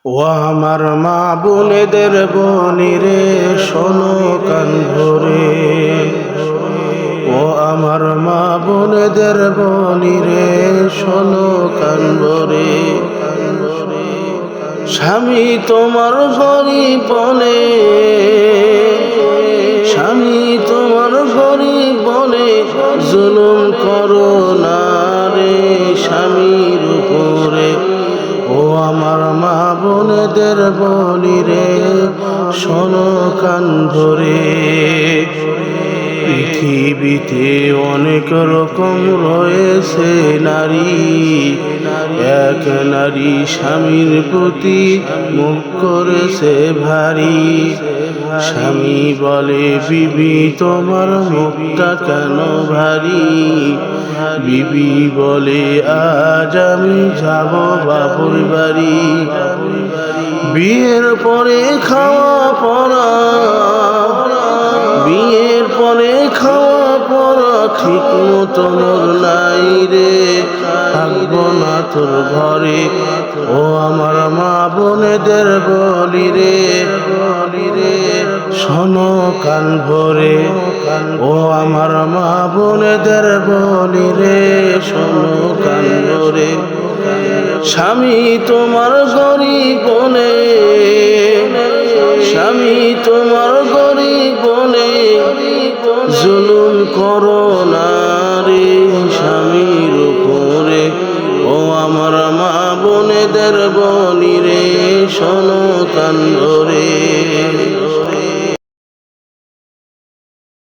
ও আমার মা বোনেদের বনিরে শোনো কান ভরে, ও আমার মা বোনেদের বনিরে শোনো কান ভরে। স্বামী তোমার গরিব বলে, স্বামী তোমার গরিব বলে জুলুম করো না রে স্বামীর উপরে। ও আমার মা বোনেদের বলি রে শোনো কান ধরে। পৃথিবীতে অনেক রকম রয়েছে নারী, এক নারী স্বামীর প্রতি মুখ করেছে ভারী। স্বামী বলে বিবি তোমার মুখটা কেন ভারী, বিবি বলে আজ আমি যাব বাপুর বাড়ি। বিয়ের পরে খাওয়া পড়া, বিয়ের পরে খাওয়া পড়া ঠিক মতো মোর নাই রে, থাকবো না তোর ঘরে। ও আমার মা বোনেদের বলি রে শোনো কান ভরে। ও আমার মা বোনেদের বলি রে শোনো কান ভরে। স্বামী তোমার গরিব বলে, স্বামী তোমার গরিব বলে জুলুম করো না রে স্বামীর উপরে। ও আমার মা বোনেদের বলি রে শোনো কান